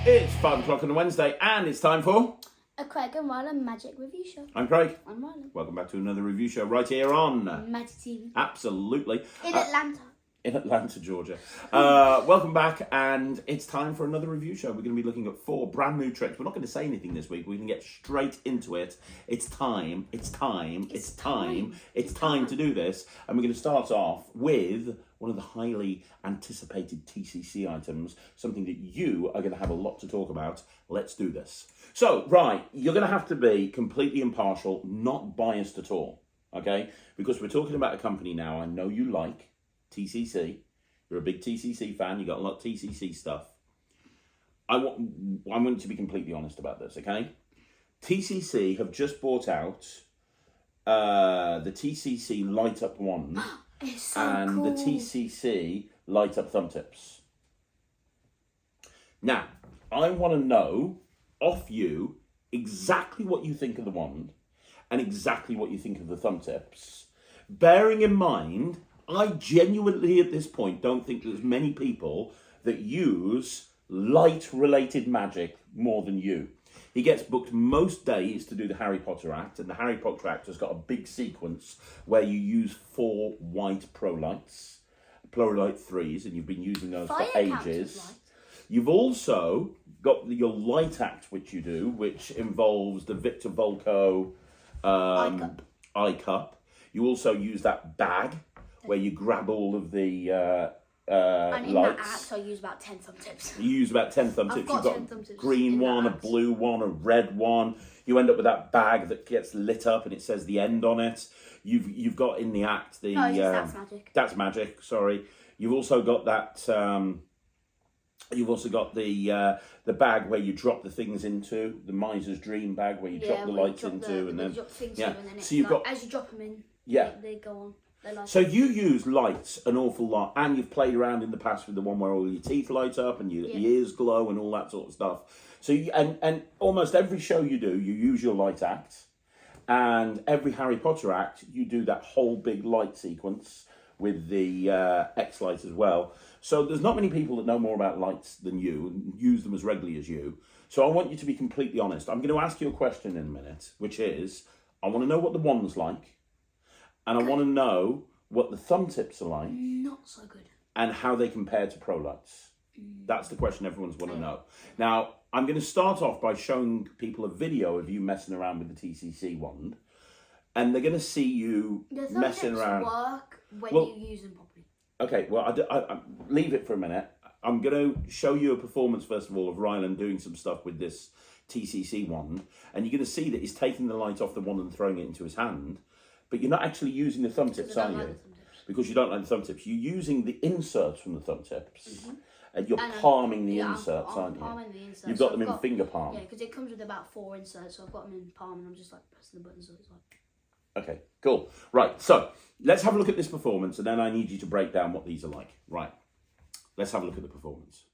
It's 5 o'clock on a Wednesday and it's time for... A Craig and Ryland Magic Review Show. I'm Craig. I'm Ryland. Welcome back to another review show right here on... Magic TV. Absolutely. In Atlanta. In Atlanta, Georgia. Welcome back, and it's time for another review show. We're going to be looking at 4 brand new tricks. We're not going to say anything this week. We can get straight into it. It's time to do this. And we're going to start off with one of the highly anticipated TCC items, something that you are going to have a lot to talk about. Let's do this. So, right, you're going to have to be completely impartial, not biased at all, okay? Because we're talking about a company now I know you like. TCC. You're a big TCC fan. You got a lot of TCC stuff. I want you to be completely honest about this, okay? TCC have just bought out the TCC light up wand and cool. The TCC light up thumb tips. Now, I want to know off you exactly what you think of the wand and exactly what you think of the thumb tips, bearing in mind I genuinely, at this point, don't think there's many people that use light-related magic more than you. He gets booked most days to do the Harry Potter act, and the Harry Potter act has got a big sequence where you use 4 white pro lights 3s, and you've been using those for ages. You've also got your light act, which you do, which involves the Victor Volko eye cup. You also use that bag where you grab all of the and in lights. That act, I use about 10 thumb tips. You use about 10 thumb tips. You've got a green one, a blue one, a red one. You end up with that bag that gets lit up and it says the end on it. You've got in the act the... that's magic. That's magic, sorry. You've also got that... you've also got the bag where you drop the things into, the miser's dream bag where you drop the lights into, and then so you've got, as you drop them in, they go on. So you use lights an awful lot, and you've played around in the past with the one where all your teeth light up and your ears glow and all that sort of stuff. So and almost every show you do, you use your light act, and every Harry Potter act, you do that whole big light sequence with the X-Light as well. So there's not many people that know more about lights than you and use them as regularly as you. So I want you to be completely honest. I'm going to ask you a question in a minute, which is, I want to know what the wand's like. And I want to know what the thumb tips are like. Not so good. And how they compare to pro lights. That's the question everyone's want to know. Now, I'm going to start off by showing people a video of you messing around with the TCC wand. And they're going to see you messing around. The thumb tips work when you use them properly. Okay, well, I leave it for a minute. I'm going to show you a performance, first of all, of Ryland doing some stuff with this TCC wand. And you're going to see that he's taking the light off the wand and throwing it into his hand. But you're not actually using the thumb tips, are you? Because you don't like the thumb tips. You're using the inserts from the thumb tips. And you're palming the inserts, aren't you? You've got them in finger palm. Yeah, because it comes with about 4 inserts, so I've got them in palm and I'm just like pressing the buttons. So it's like... Okay, cool. Right, so let's have a look at this performance and then I need you to break down what these are like. Right, let's have a look at the performance.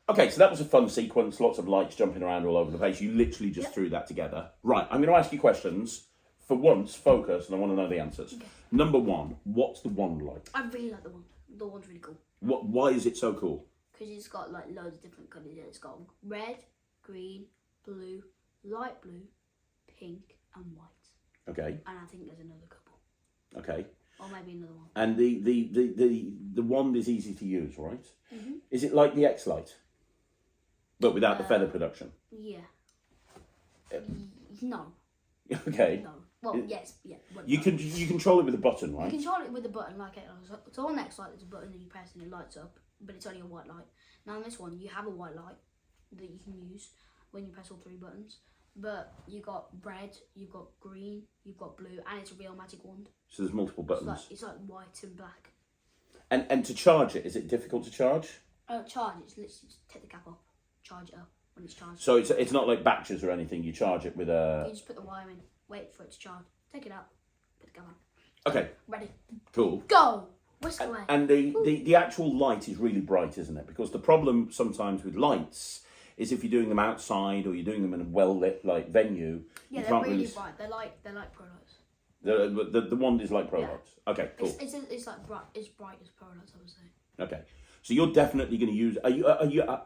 Okay, so that was a fun sequence, lots of lights jumping around all over the place. You literally just threw that together. Right, I'm going to ask you questions. For once, focus, and I want to know the answers. Okay. Number 1, what's the wand like? I really like the wand. The wand's really cool. Why is it so cool? Because it's got like loads of different colours. It's got red, green, blue, light blue, pink, and white. Okay. And I think there's another couple. Okay. Or maybe another one. And the wand is easy to use, right? Mm-hmm. Is it like the X-Light? But without the feather production. Yeah. No. Okay. No. Well, yes. Yeah. Well, You no. can you control it with a button, right? You control it with a button, like it. So on next light, there's a button that you press and it lights up, but it's only a white light. Now on this one, you have a white light that you can use when you press all 3 buttons. But you've got red, you've got green, you've got blue, and it's a real magic wand. So there's multiple buttons. It's like white and black. And to charge it, is it difficult to charge? Charge it. It's literally just take the cap off, charge it up when it's charged. So it's not like batches or anything. You charge it with a. You just put the wire in, wait for it to charge, take it out, put the cap on. Okay. Ready. Cool. Go. Whisk away. And the actual light is really bright, isn't it? Because the problem sometimes with lights is if you're doing them outside or you're doing them in a well lit like venue, Yeah, you they're can't really bright. They're like pro lights. The wand is like pro Yeah. lights. Okay, cool. It's like bright. It's bright as pro lights, I would say. Okay, so you're definitely going to use. Are you?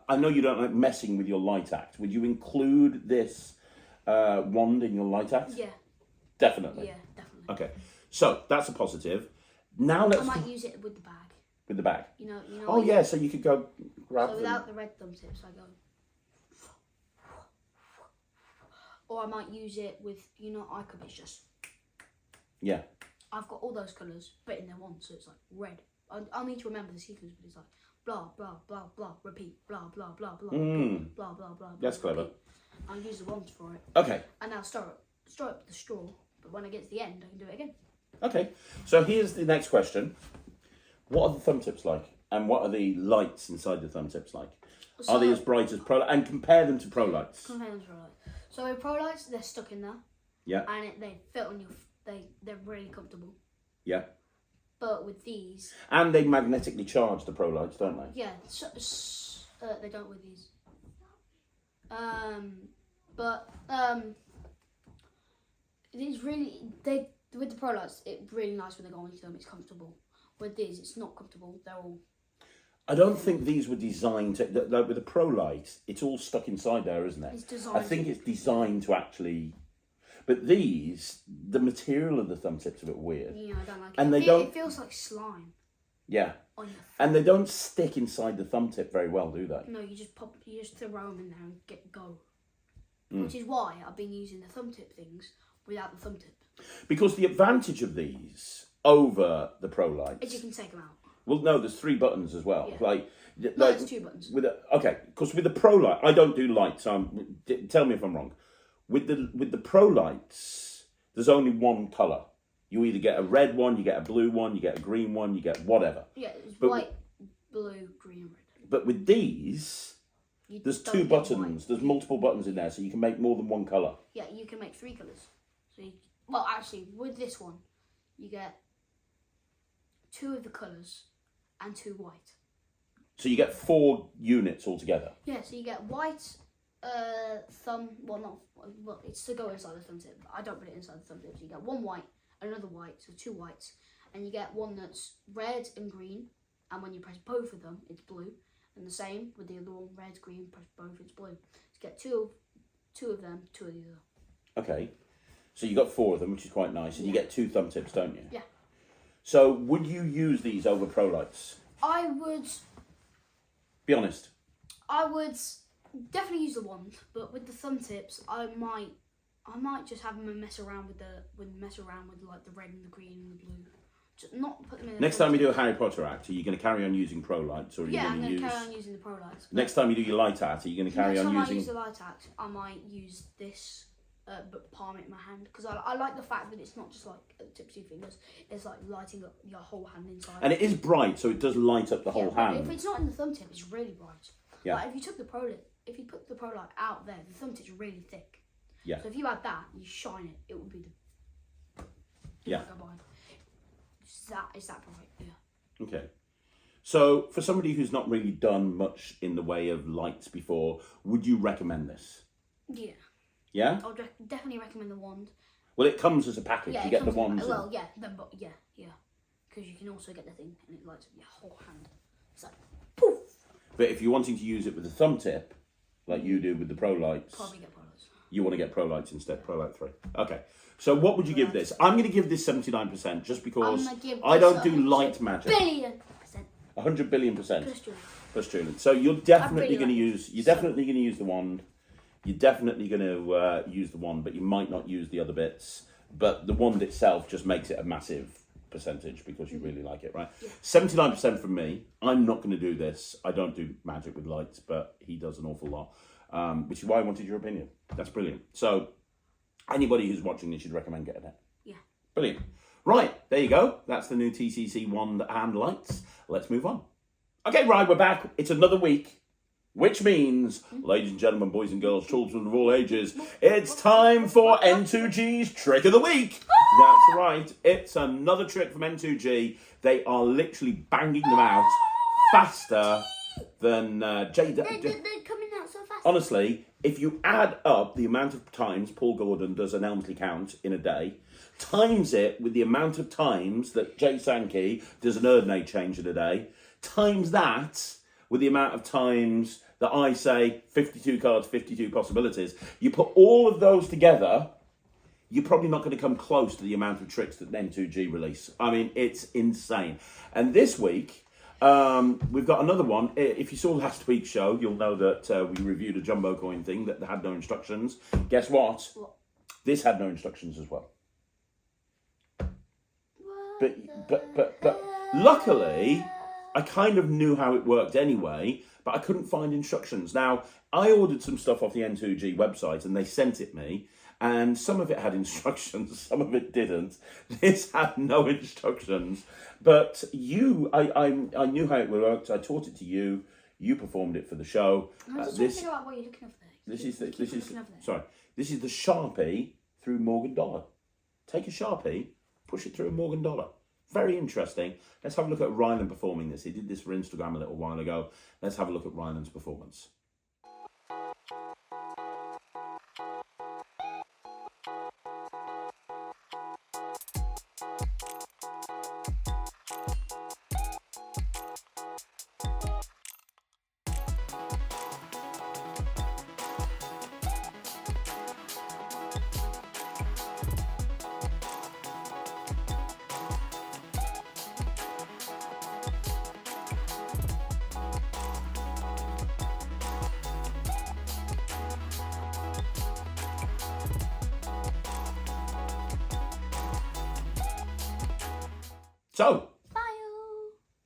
I know you don't like messing with your light act. Would you include this wand in your light act? Yeah. Definitely. Yeah, definitely. Okay, so that's a positive. Now let's I might use it with the bag. with the bag. You know. Oh yeah, so you could go grab So them. without the red thumb tips, I go. Or I might use it with, iCub, it's just, Yeah. I've got all those colours, but in their one, so it's like red. I need to remember the sequence, but it's like blah, blah, blah, blah, repeat, blah, blah, blah, blah, blah, blah, blah. That's clever. Repeat. I'll use the wands for it. Okay. And I'll stir up the straw, but when I get to the end, I can do it again. Okay. So here's the next question. What are the thumb tips like? And what are the lights inside the thumb tips like? Are they as bright as pro? And compare them to pro lights. Compare them to pro lights. So with pro lights, they're stuck in there. Yeah. And they fit on your. They're really comfortable. Yeah. But with these. And they magnetically charge the pro lights, don't they? Yeah. They don't with these. But it's really with the pro lights. It's really nice when they go onto them. It's comfortable. With these, it's not comfortable. They're all. I don't think these were designed to, like with a pro light, it's all stuck inside there, isn't it? It's designed. I think it's designed to actually, but these, the material of the thumb tips are a bit weird. Yeah, I don't like it. And It feels like slime. Yeah. On your And they don't stick inside the thumb tip very well, do they? No, you just throw them in there and go. Which is why I've been using the thumb tip things without the thumb tip. Because the advantage of these over the pro lights is you can take them out. Well, no, there's 3 buttons as well. Yeah. No, there's 2 buttons. Okay, because with the pro light, I don't do lights. Tell me if I'm wrong. With the pro lights, there's only one color. You either get a red one, you get a blue one, you get a green one, you get whatever. Yeah, it's white, blue, green, and red. But with these, there's 2 buttons. There's multiple buttons in there, so you can make more than one color. Yeah, you can make 3 colors. So actually, with this one, you get 2 of the colors and 2 white. So you get 4 units altogether. Yeah, so you get white, thumb. Well, it's to go inside the thumb tip. But I don't put it inside the thumb tip. So you get 1 white, another white, so 2 whites, and you get one that's red and green. And when you press both of them, it's blue. And the same with the other one, red, green. Press both, it's blue. So you get two of them, 2 of the other. Okay, so you got 4 of them, which is quite nice, and you get 2 thumb tips, don't you? Yeah. So would you use these over pro lights? I would. Be honest. I would definitely use the wand, but with the thumb tips, I might just have them and mess around with like the red and the green and the blue. Just not put them in. Next time you do a Harry Potter act, are you going to carry on using pro lights, or are you I'm going to carry on using the pro lights. Next time you do your light act, are you going to carry on Next time using? I use the light act, I might use this, but palm it in my hand, because I like the fact that it's not just like tips of your fingers. It's like lighting up your whole hand inside. And it is bright, so it does light up the whole hand. If it's not in the thumb tip, it's really bright. Yeah. Like if you put the pro light out there, the thumb tip's really thick. Yeah. So if you had that, you shine it, it would be the. Yeah. It's that bright. Yeah. Okay. So for somebody who's not really done much in the way of lights before, would you recommend this? Yeah. Yeah. I would definitely recommend the wand. Well, it comes as a package. Yeah, you get the wands. Well, yeah, yeah. Because you can also get the thing, and it lights up your whole hand. It's like poof. But if you're wanting to use it with a thumb tip, like you do with the pro lights, Probably get pro lights. you want to get pro lights instead. Pro light 3. Okay. So what would you give this? I'm going to give this 79% just because I don't do light magic. 1,000,000,000%. 100 billion %. Plus 2. That's true. So you're definitely really going to like use. You're definitely going to use the wand. You're definitely going to use the wand, but you might not use the other bits. But the wand itself just makes it a massive percentage because you really like it, right? 79% from me. I'm not going to do this. I don't do magic with lights, but he does an awful lot, which is why I wanted your opinion. That's brilliant. So anybody who's watching this should recommend getting it. Yeah. Brilliant. Right, there you go. That's the new TCC wand and lights. Let's move on. Okay, right, we're back. It's another week. Which means, ladies and gentlemen, boys and girls, children of all ages, it's time for N2G's Trick of the Week. That's right. It's another trick from N2G. They are literally banging them out faster than J. They're coming out so fast. Honestly, if you add up the amount of times Paul Gordon does an Elmsley count in a day, times it with the amount of times that Jay Sankey does an Erdnase change in a day, times that with the amount of times that I say 52 cards, 52 possibilities, you put all of those together, you're probably not going to come close to the amount of tricks that N2G release. I mean, it's insane. And this week, we've got another one. If you saw last week's show, you'll know that we reviewed a jumbo coin thing that had no instructions. Guess what? This had no instructions as well. But luckily, I kind of knew how it worked anyway, but I couldn't find instructions. Now, I ordered some stuff off the N2G website and they sent it me, and some of it had instructions, some of it didn't. This had no instructions, but I knew how it worked. I taught it to you. You performed it for the show. I'm just trying to figure out what you're looking over there. This is the Sharpie through Morgan Dollar. Take a Sharpie, push it through a Morgan Dollar. Very interesting. Let's have a look at Ryland performing this. He did this for Instagram a little while ago. Let's have a look at Ryland's performance. So,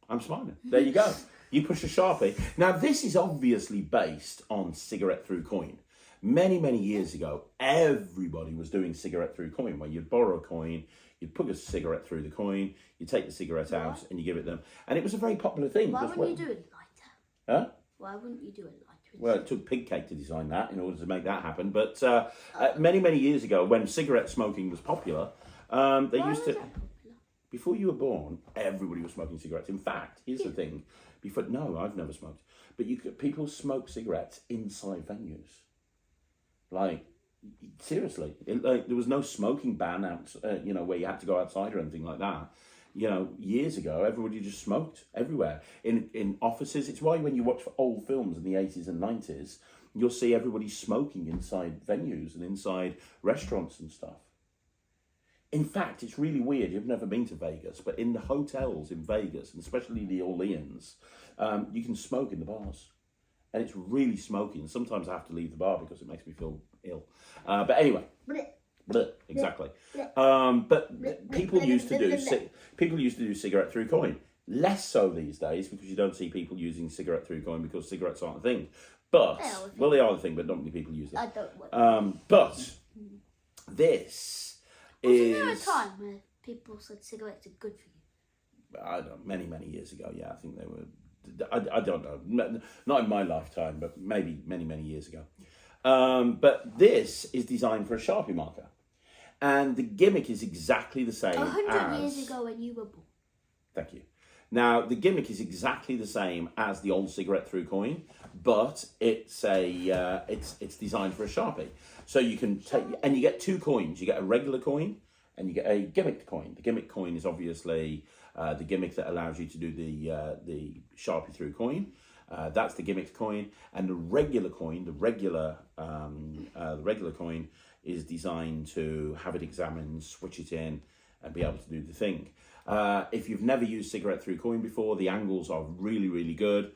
I'm smiling. There you go. You push a Sharpie. Now, this is obviously based on cigarette through coin. Many, many years ago, everybody was doing cigarette through coin, where you'd borrow a coin, you'd put a cigarette through the coin, you take the cigarette out, and you give it them. And it was a very popular thing. Why wouldn't you do it lighter? Huh? Why wouldn't you do it lighter? Well, it took Pig Cake to design that in order to make that happen. But many, many years ago, when cigarette smoking was popular, they used to... Before you were born, everybody was smoking cigarettes. In fact, here's the thing. No, I've never smoked. But people smoke cigarettes inside venues. Like, seriously. There was no smoking ban out, where you had to go outside or anything like that. Years ago, everybody just smoked everywhere. In offices, it's why when you watch old films in the 80s and 90s, you'll see everybody smoking inside venues and inside restaurants and stuff. In fact, it's really weird. You've never been to Vegas, but in the hotels in Vegas, and especially the Orleans, you can smoke in the bars. And it's really smoky. And sometimes I have to leave the bar because it makes me feel ill. But anyway, exactly. But people used to do cigarette through coin. Less so these days because you don't see people using cigarette through coin because cigarettes aren't a thing. But they are a thing, but not many people use them. I don't. But this. Wasn't there a time where people said cigarettes are good for you? I don't know, many years ago, yeah, I think they were. I don't know, not in my lifetime, but maybe many years ago. But this is designed for a Sharpie marker, and the gimmick is exactly the same. 100 years ago when you were born. Thank you. Now the gimmick is exactly the same as the old cigarette through coin, but it's designed for a Sharpie. So you can take, and you get two coins. You get a regular coin and you get a gimmicked coin. The gimmick coin is obviously the gimmick that allows you to do the Sharpie through coin. That's the gimmicked coin, and the regular coin, the regular coin is designed to have it examined, switch it in, and be able to do the thing. If you've never used cigarette through coin before, the angles are really good.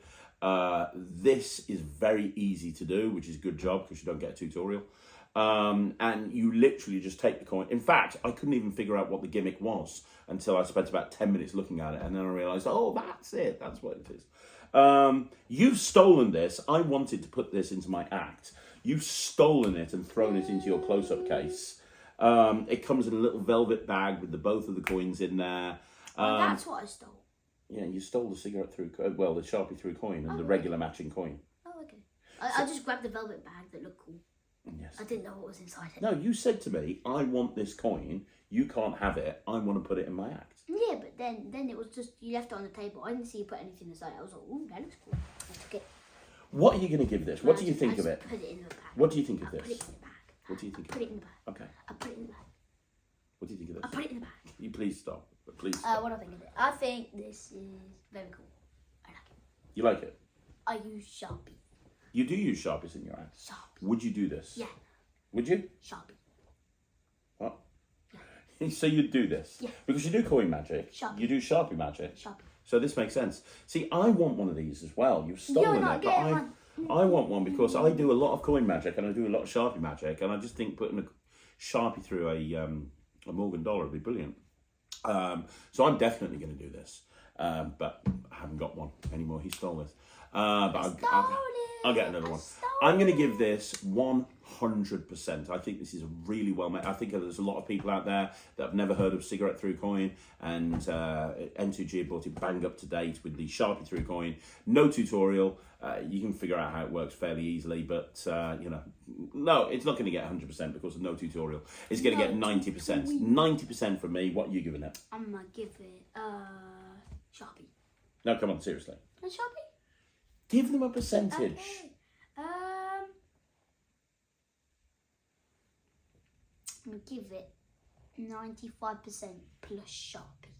This is very easy to do, which is a good job because you don't get a tutorial. And you literally just take the coin. In fact, I couldn't even figure out what the gimmick was until I spent about 10 minutes looking at it. And then I realized, oh, that's it. That's what it is. You've stolen this. I wanted to put this into my act. You've stolen it and thrown it into your close-up case. It comes in a little velvet bag with both of the coins in there. That's what I stole. Yeah, you stole the cigarette through, the Sharpie through coin and the regular matching coin. Oh, okay. I just grabbed the velvet bag that looked cool. Yes. I didn't know what was inside it. No, you said to me, I want this coin. You can't have it. I want to put it in my act. Yeah, but then it was just, you left it on the table. I didn't see you put anything inside. I was like, ooh, that looks cool. I took it. What are you going to give this? What do you think of it? Put it in the bag. What do you think of Put this? it in the bag. What do you think? Put it in the bag. Okay. I put it in the bag. What do you think of this? I put it in the bag. You please stop. Please stop. What do I think of it? I think this is very cool. I like it. You like it? I use Sharpie. You do use Sharpies in your act? Sharpie. Would you do this? Yeah. Would you? Sharpie. What? Yeah. So you'd do this? Yeah. Because you do coin magic. Sharpie. You do Sharpie magic. Sharpie. So this makes sense. See, I want one of these as well. You've stolen it, but I want one because I do a lot of coin magic and I do a lot of Sharpie magic, and I just think putting a Sharpie through a Morgan dollar would be brilliant. So I'm definitely going to do this, but I haven't got one anymore. He stole this, but I'll get another one. I'm going to give this 100%. I think this is a really well made. I think there's a lot of people out there that have never heard of cigarette through coin, and M2G brought it bang up to date with the Sharpie through coin. No tutorial. You can figure out how it works fairly easily, but no, it's not going to get 100% because of no tutorial. It's going to get 90%. 90% from me. What are you giving it? I'm going to give it Sharpie. No, come on, seriously. A Sharpie? Give them a percentage. Okay. I'm going to give it 95% plus Sharpie.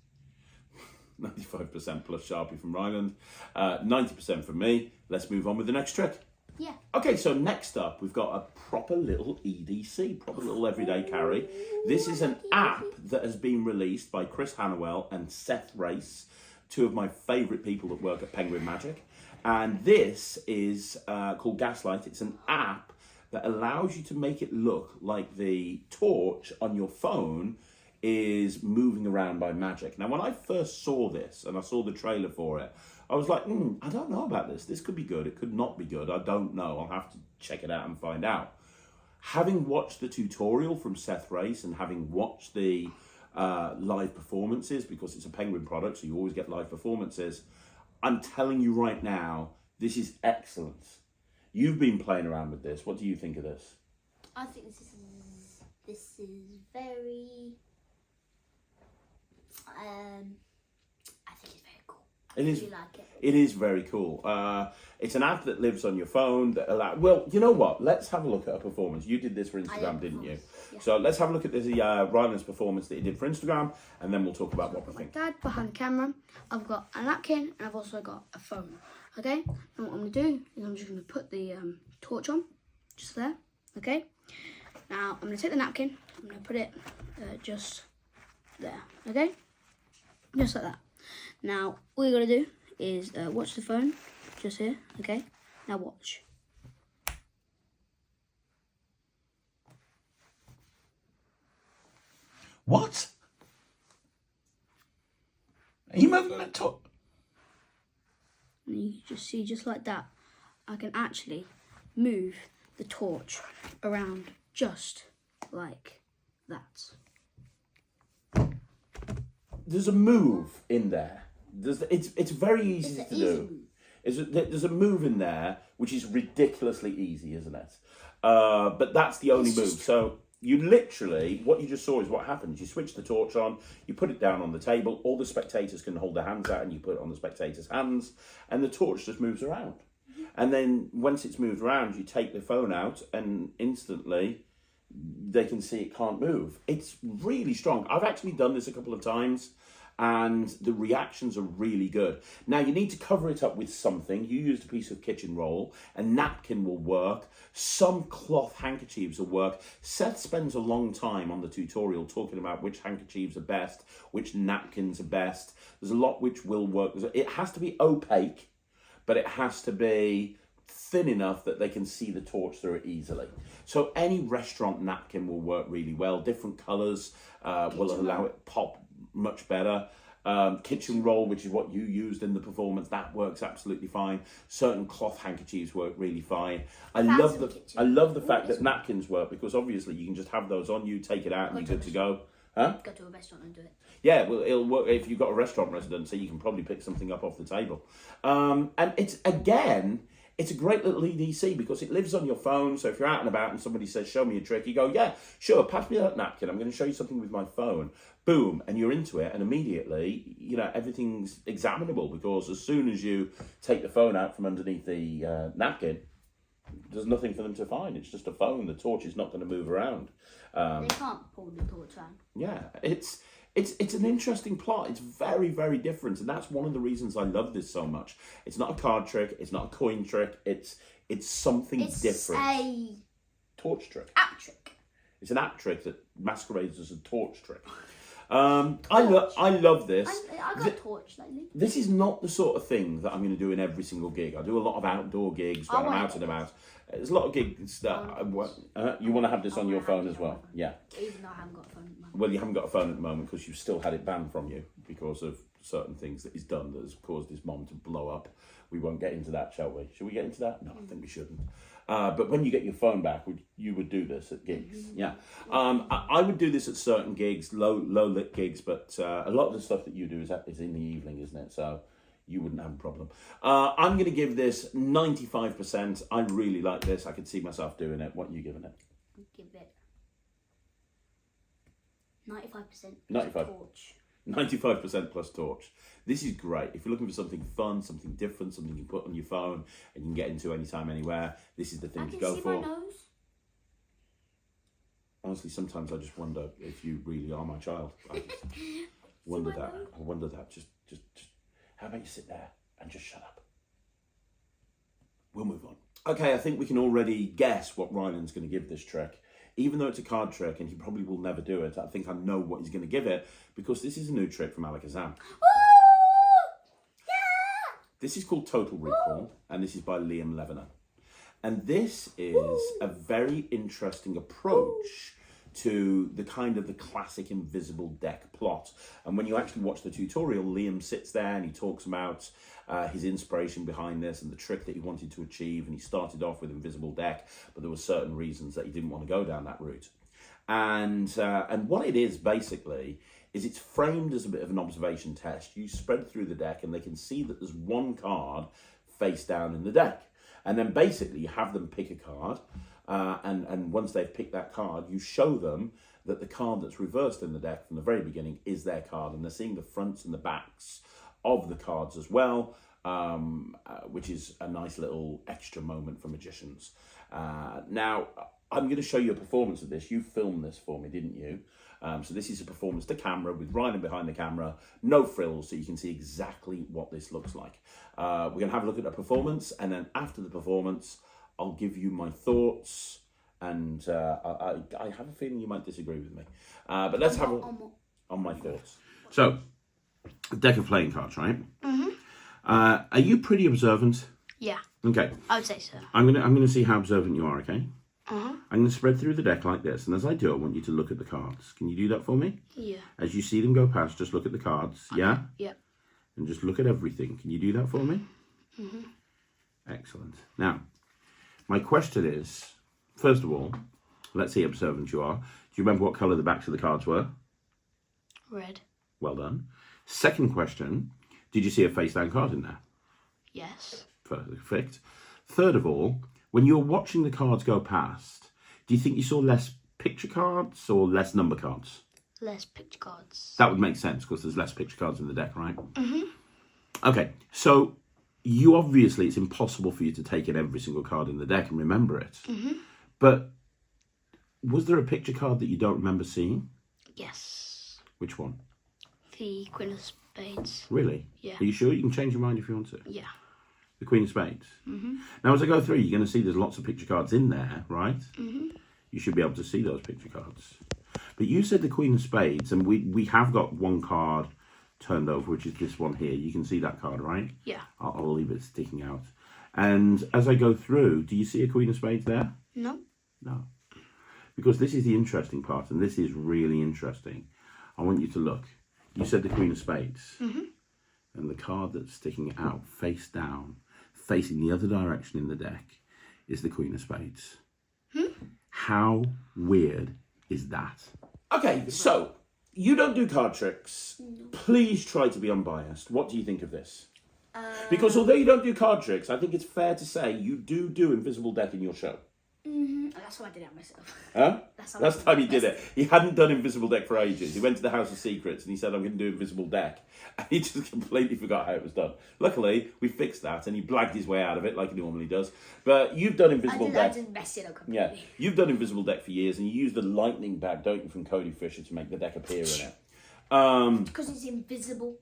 95% plus Sharpie from Ryland. 90% from me. Let's move on with the next trick. Yeah. Okay, so next up, we've got a proper little EDC, proper little everyday carry. This is an app that has been released by Chris Hanowell and Seth Race, two of my favourite people that work at Penguin Magic. And this is called Gaslight. It's an app that allows you to make it look like the torch on your phone is moving around by magic. Now, when I first saw this and I saw the trailer for it, I was like, I don't know about this. This could be good. It could not be good. I don't know. I'll have to check it out and find out. Having watched the tutorial from Seth Race and having watched the live performances, because it's a Penguin product, so you always get live performances, I'm telling you right now, this is excellent. You've been playing around with this. What do you think of this? I think this is very. I think it's very cool. It is. I really like it. It is very cool. It's an app that lives on your phone. Well, you know what? Let's have a look at a performance. You did this for Instagram, didn't you? Yeah. So let's have a look at this Ryland's performance that he did for Instagram, and then we'll talk about what we think. Dad behind the camera. I've got a napkin and I've also got a phone. Okay, and what I'm going to do is I'm just going to put the torch on, just there, okay? Now, I'm going to take the napkin, I'm going to put it just there, okay? Just like that. Now, all you got to do is watch the phone, just here, okay? Now watch. What? Are you moving that torch? And you just see, just like that, I can actually move the torch around just like that. There's a move in there. It's very easy to do. There's a move in there which is ridiculously easy, isn't it? But that's the only move. So you literally, what you just saw is what happens. You switch the torch on, you put it down on the table, all the spectators can hold their hands out and you put it on the spectators' hands, and the torch just moves around. And then once it's moved around, you take the phone out and instantly they can see it can't move. It's really strong. I've actually done this a couple of times and the reactions are really good. Now you need to cover it up with something. You used a piece of kitchen roll, a napkin will work, some cloth handkerchiefs will work. Seth spends a long time on the tutorial talking about which handkerchiefs are best, which napkins are best. There's a lot which will work. It has to be opaque, but it has to be thin enough that they can see the torch through it easily. So any restaurant napkin will work really well. Different colours will allow it pop much better. Kitchen roll, which is what you used in the performance, that works absolutely fine. Certain cloth handkerchiefs work really fine. I love the fact that napkins work, because obviously you can just have those on you, take it out, and you're good to go. Huh? Go to a restaurant and do it. Yeah, well, it'll work if you've got a restaurant residency. You can probably pick something up off the table, and it's a great little EDC because it lives on your phone. So if you're out and about and somebody says, "Show me a trick," you go, "Yeah, sure, pass me that napkin. I'm going to show you something with my phone." Boom, and you're into it, and immediately, everything's examinable, because as soon as you take the phone out from underneath the napkin, there's nothing for them to find. It's just a phone. The torch is not going to move around. They can't pull the torch around. Yeah, it's an interesting plot. It's very, very different, and that's one of the reasons I love this so much. It's not a card trick. It's not a coin trick. It's something different. It's a torch trick. app trick. It's an app trick that masquerades as a torch trick. I love this. I got a torch lately. This is not the sort of thing that I'm going to do in every single gig. I do a lot of outdoor gigs where I'm out and about. There's a lot of gigs that you want to have this on your phone as well. Yeah. Even though I haven't got a phone at the moment. Well, you haven't got a phone at the moment because you've still had it banned from you because of certain things that he's done that has caused his mom to blow up. We won't get into that, shall we? Should we get into that? No, I think we shouldn't. But when you get your phone back, you would do this at gigs. Yeah. I would do this at certain gigs, low lit gigs, but a lot of the stuff that you do is in the evening, isn't it? So you wouldn't have a problem. I'm going to give this 95%. I really like this. I could see myself doing it. What are you giving it? Give it 95%. 95. Torch. 95% plus torch. This is great. If you're looking for something fun, something different, something you can put on your phone and you can get into anytime, anywhere, this is the thing to go for. I can see my nose. Honestly, sometimes I just wonder if you really are my child. I just wonder that. I wonder that. Just. How about you sit there and just shut up? We'll move on. Okay, I think we can already guess what Ryland's going to give this trick. Even though it's a card trick and he probably will never do it, I think I know what he's going to give it because this is a new trick from Alakazam. Yeah! This is called Total Recall, and this is by Levanon. And this is a very interesting approach to the classic invisible deck plot. And when you actually watch the tutorial, Liam sits there and he talks about his inspiration behind this and the trick that he wanted to achieve. And he started off with invisible deck, but there were certain reasons that he didn't want to go down that route. And what it is basically is it's framed as a bit of an observation test. You spread through the deck and they can see that there's one card face down in the deck. And then basically you have them pick a card. And once they've picked that card, you show them that the card that's reversed in the deck from the very beginning is their card, and they're seeing the fronts and the backs of the cards as well, which is a nice little extra moment for magicians. Now, I'm going to show you a performance of this. You filmed this for me, didn't you? So this is a performance to camera with Ryland behind the camera, no frills, so you can see exactly what this looks like. We're going to have a look at the performance, and then after the performance, I'll give you my thoughts, and I have a feeling you might disagree with me. But let's have a look on my thoughts. So, a deck of playing cards, right? Mm-hmm. Are you pretty observant? Yeah. Okay. I would say so. I'm gonna see how observant you are, okay? Uh-huh. I'm going to spread through the deck like this, and as I do, I want you to look at the cards. Can you do that for me? Yeah. As you see them go past, just look at the cards, yeah? Yeah. And just look at everything. Can you do that for me? Mm-hmm. Excellent. Now, my question is, first of all, let's see how observant you are. Do you remember what colour the backs of the cards were? Red. Well done. Second question, did you see a face-down card in there? Yes. Perfect. Third of all, when you're watching the cards go past, do you think you saw less picture cards or less number cards? Less picture cards. That would make sense because there's less picture cards in the deck, right? Mm-hmm. Okay, so you obviously, it's impossible for you to take in every single card in the deck and remember it. Mm-hmm. But was there a picture card that you don't remember seeing? Yes. Which one? The Queen of Spades. Really? Yeah. Are you sure? You can change your mind if you want to. Yeah. The Queen of Spades. Mm-hmm. Now, as I go through, you're going to see there's lots of picture cards in there, right? Mm-hmm. You should be able to see those picture cards. But you said the Queen of Spades, and we have got 1 card, turned over, which is this one here. You can see that card, right? Yeah. I'll leave it sticking out. And as I go through, do you see a Queen of Spades there? No. No. Because this is the interesting part, and this is really interesting. I want you to look. You said the Queen of Spades. Mm-hmm. And the card that's sticking out face down, facing the other direction in the deck, is the Queen of Spades. How weird is that? Okay, so you don't do card tricks. Please try to be unbiased. What do you think of this? Because although you don't do card tricks, I think it's fair to say you do invisible deck in your show. That's why I did it myself. Huh? That's the time he did it. He hadn't done invisible deck for ages. He went to the House of Secrets and he said, I'm going to do invisible deck. And he just completely forgot how it was done. Luckily, we fixed that and he blagged his way out of it like he normally does. But you've done invisible deck. I did mess it up completely. Yeah, you've done invisible deck for years and you use the lightning bag, don't you, from Cody Fisher to make the deck appear in it. Because it's invisible.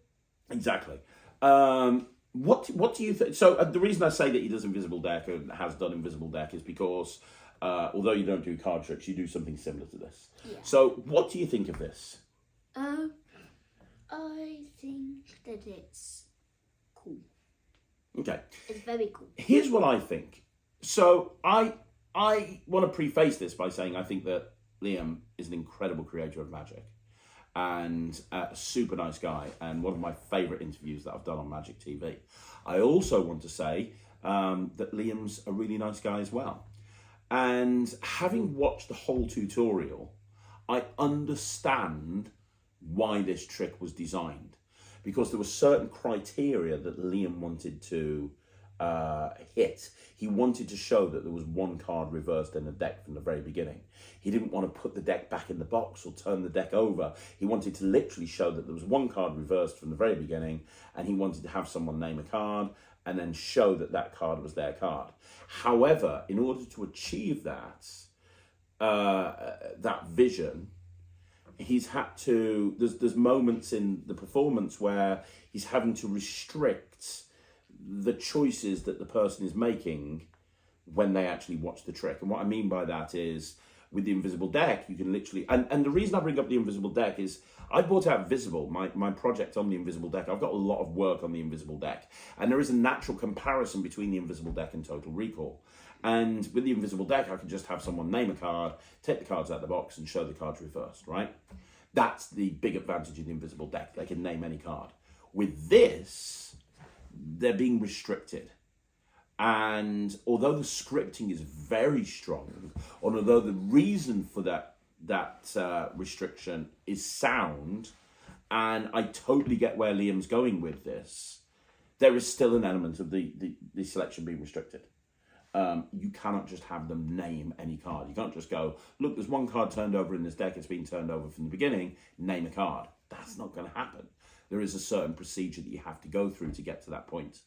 Exactly. What do you think? So the reason I say that he does invisible deck and has done invisible deck is because although you don't do card tricks, you do something similar to this. Yeah. So what do you think of this? I think that it's cool. Okay. It's very cool. Here's what I think. So I want to preface this by saying I think that Liam is an incredible creator of Magic and a super nice guy and one of my favourite interviews that I've done on Magic TV. I also want to say that Liam's a really nice guy as well. And having watched the whole tutorial, I understand why this trick was designed. Because there were certain criteria that Liam wanted to hit. He wanted to show that there was one card reversed in the deck from the very beginning. He didn't want to put the deck back in the box or turn the deck over. He wanted to literally show that there was one card reversed from the very beginning, and he wanted to have someone name a card and then show that that card was their card. However, in order to achieve that, that vision, he's had to, there's moments in the performance where he's having to restrict the choices that the person is making when they actually watch the trick. And what I mean by that is with the invisible deck, you can literally, and the reason I bring up the invisible deck is I brought out Visible, my project on the invisible deck. I've got a lot of work on the invisible deck, and there is a natural comparison between the invisible deck and Total Recall. And with the invisible deck, I can just have someone name a card, take the cards out of the box and show the cards reversed, right? That's the big advantage of the invisible deck. They can name any card. With this, they're being restricted. And although the scripting is very strong, and although the reason for that restriction is sound, and I totally get where Liam's going with this, there is still an element of the selection being restricted. You cannot just have them name any card. You can't just go, look, there's one card turned over in this deck, it's been turned over from the beginning, name a card. That's not going to happen. There is a certain procedure that you have to go through to get to that point.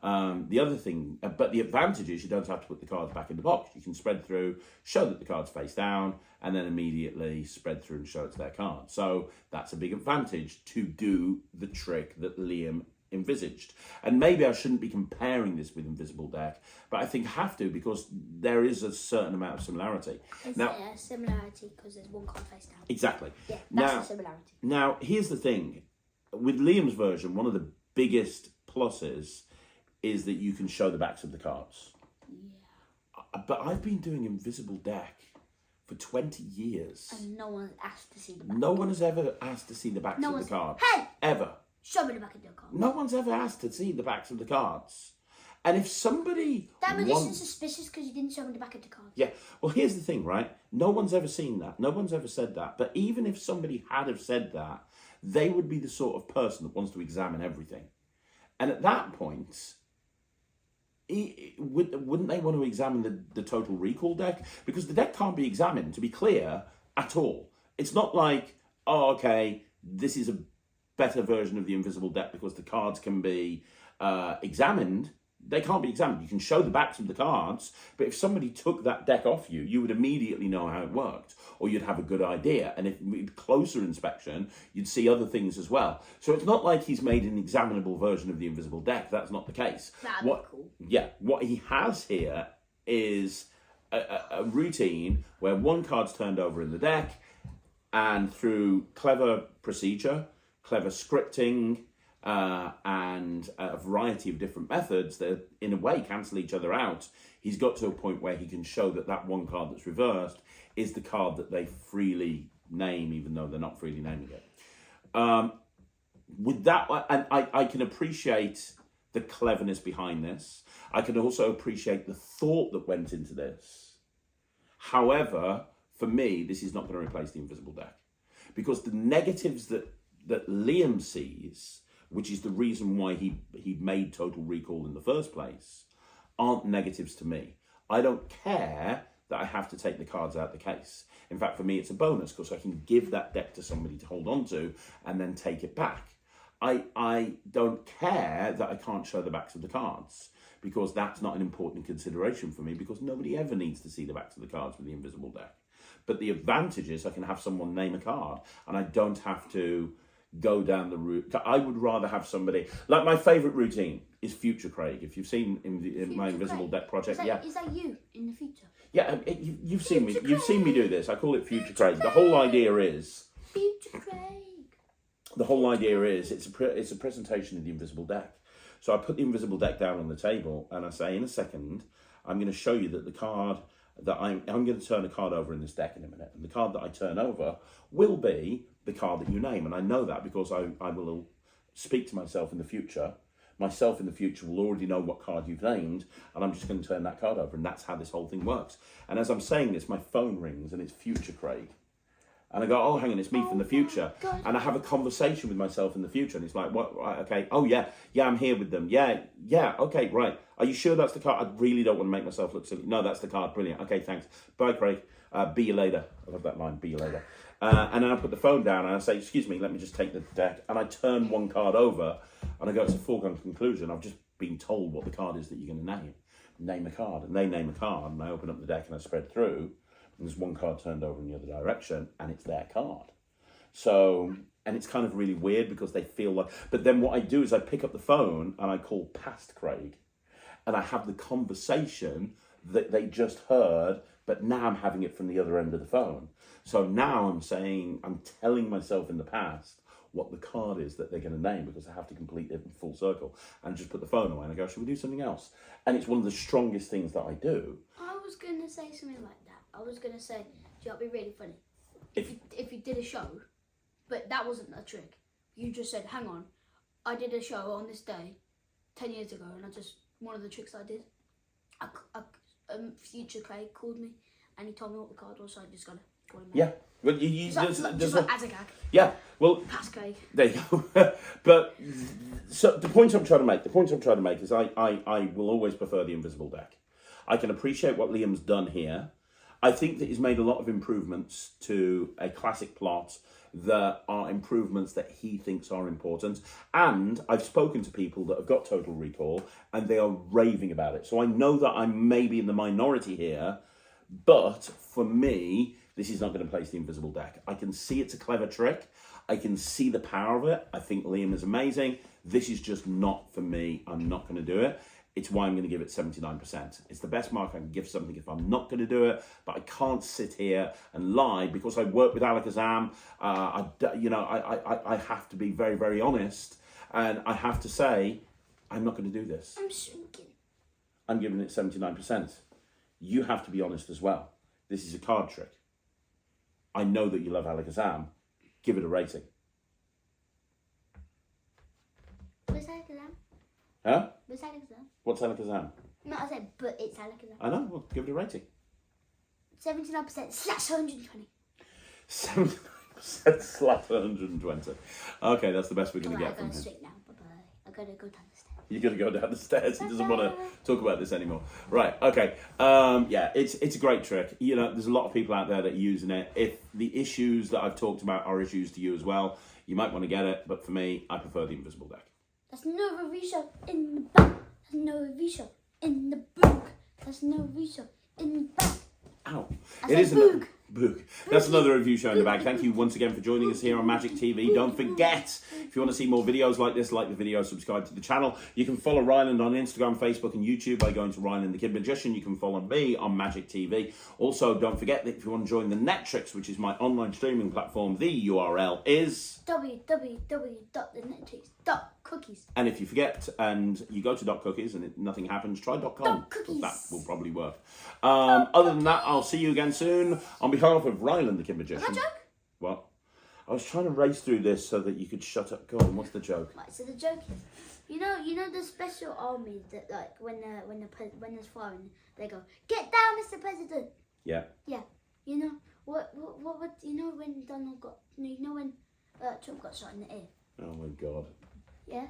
The other thing, but the advantage is you don't have to put the cards back in the box. You can spread through, show that the card's face down, and then immediately spread through and show it's their card. So that's a big advantage to do the trick that Liam envisaged. And maybe I shouldn't be comparing this with Invisible Deck, but I think I have to because there is a certain amount of similarity. Is there a similarity because there's one card face down? Exactly. Yeah, that's a similarity. Now, here's the thing. With Liam's version, one of the biggest pluses is that you can show the backs of the cards. Yeah. But I've been doing Invisible Deck for 20 years. And no one asked to see the back. No one has ever asked to see the backs of the cards. Hey! Ever. Show me the back of the card. No one's ever asked to see the backs of the cards. And if somebody... That was just suspicious because you didn't show me the back of the card. Yeah. Well, here's the thing, right? No one's ever seen that. No one's ever said that. But even if somebody had have said that, they would be the sort of person that wants to examine everything. And at that point, wouldn't they want to examine the Total Recall deck? Because the deck can't be examined, to be clear, at all. It's not like, oh, okay, this is a better version of the Invisible Deck because the cards can be examined. They can't be examined. You can show the backs of the cards, but if somebody took that deck off you, you would immediately know how it worked, or you'd have a good idea. And if with closer inspection, you'd see other things as well. So it's not like he's made an examinable version of the Invisible Deck. That's not the case. That'd be cool. Yeah, what he has here is a routine where one card's turned over in the deck, and through clever procedure, clever scripting, and a variety of different methods that in a way cancel each other out, he's got to a point where he can show that that one card that's reversed is the card that they freely name, even though they're not freely naming it. With that, and I can appreciate the cleverness behind this. I can also appreciate the thought that went into this. However, for me, this is not going to replace the invisible deck, because the negatives that Liam sees, which is the reason why he made Total Recall in the first place, aren't negatives to me. I don't care that I have to take the cards out of the case. In fact, for me, it's a bonus because I can give that deck to somebody to hold on to and then take it back. I don't care that I can't show the backs of the cards, because that's not an important consideration for me, because nobody ever needs to see the backs of the cards with the invisible deck. But the advantage is I can have someone name a card and I don't have to go down the route. I would rather have somebody, like my favourite routine is Future Craig. If you've seen in my invisible deck project, Is that you in the future? Yeah, you've seen me. You've seen me do this. I call it Future Craig. The whole idea is Future Craig. The whole idea is it's a presentation of the invisible deck. So I put the invisible deck down on the table and I say, in a second, I'm going to show you that the card that I'm going to turn a card over in this deck in a minute, and the card that I turn over will be the card that you name, and I know that because I will speak to myself in the future. Myself in the future will already know what card you've named, and I'm just going to turn that card over, and that's how this whole thing works. And as I'm saying this, my phone rings, and it's Future Craig. And I go, oh, hang on, it's me from the future. God. And I have a conversation with myself in the future, and it's like, what, right, okay, oh, yeah, I'm here with them. Yeah, okay, right. Are you sure that's the card? I really don't want to make myself look silly. No, that's the card, brilliant. Okay, thanks. Bye, Craig. Be you later. I love that line, be you later. And then I put the phone down and I say, excuse me, let me just take the deck. And I turn one card over and I go, it's a foregone conclusion. I've just been told what the card is that you're going to name. Name a card. And they name a card. And I open up the deck and I spread through. And there's one card turned over in the other direction and it's their card. So, and it's kind of really weird because they feel like, but then what I do is I pick up the phone and I call past Craig and I have the conversation that they just heard, but now I'm having it from the other end of the phone. So now I'm telling myself in the past what the card is that they're going to name, because I have to complete it in full circle, and just put the phone away and I go, should we do something else? And it's one of the strongest things that I do. I was going to say something like that. I was going to say, do you know what would be really funny? If you did a show, but that wasn't a trick. You just said, hang on, I did a show on this day 10 years ago, and one of the tricks I did, Future Craig called me and he told me what the card was, so I just got to call him. Yeah. Well, just like as a gag. Yeah, well, Past Craig. There you go. But so the point I'm trying to make is I will always prefer the invisible deck. I can appreciate what Liam's done here. I think that he's made a lot of improvements to a classic plot that are improvements that he thinks are important. And I've spoken to people that have got Total Recall and they are raving about it. So I know that I'm maybe in the minority here, but for me, this is not going to place the invisible deck. I can see it's a clever trick. I can see the power of it. I think Liam is amazing. This is just not for me. I'm not going to do it. It's why I'm going to give it 79%. It's the best mark I can give something if I'm not going to do it, but I can't sit here and lie because I work with Alakazam. I have to be very, very honest, and I have to say, I'm not going to do this. I'm shrinking. I'm giving it 79%. You have to be honest as well. This is a card trick. I know that you love Alakazam. Give it a rating. What's Alakazam? Huh? What's Alakazam? What's Alakazam? No, I said, but it's Alakazam. I know. Well, give it a rating. 79% slash 120. 79% slash 120. Okay, that's the best we're going to get from I'm him. sick now. Bye-bye. I got to go down the stairs. You're going to go down the stairs. He doesn't want to talk about this anymore. Right, okay. Yeah, it's a great trick. You know, there's a lot of people out there that are using it. If the issues that I've talked about are issues to you as well, you might want to get it. But for me, I prefer the invisible deck. There's no revision in the back. There's no revision in the book. There's no revision in the back. Ow. I said book. Blue. That's another review show in the bag. Thank you once again for joining us here on Magic TV. Don't forget, if you want to see more videos like this, like the video, subscribe to the channel. You can follow Ryland on Instagram, Facebook and YouTube by going to Ryland the Kid Magician. You can follow me on Magic TV. Also, don't forget that if you want to join the Netrix, which is my online streaming platform, the URL is www.thenetrix.cookies. And if you forget and you go to .cookies and nothing happens, try .com. .cookies. That will probably work. Other than that, I'll see you again soon. On behalf of Ryland the Kid Magician. What's that joke? What? I was trying to race through this so that you could shut up. Go on, what's the joke? Right, so the joke is, you know the special army that like when there's firing, they go, "Get down, Mr. President." Yeah. Yeah. You know what would you know when Donald got when Trump got shot in the ear? Oh my God. Yeah.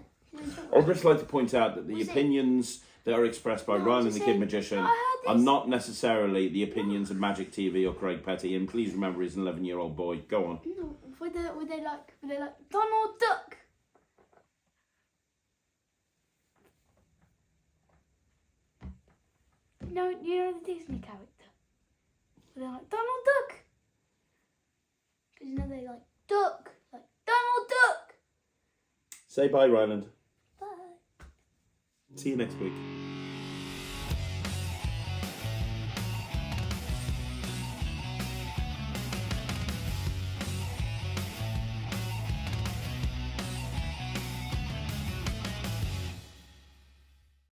I'd just like to point out that the Was it- opinions that are expressed by No, Ryland just the Kid saying- Magician no, I heard are this. not necessarily the opinions of Magic TV or Craig Petty. And please remember, he's an 11-year-old boy. Go on. No, were they like Donald Duck? No, you know the Disney character. Were they like Donald Duck? Because you know they like duck, like Donald Duck. Say bye, Ryland. Bye. See you next week.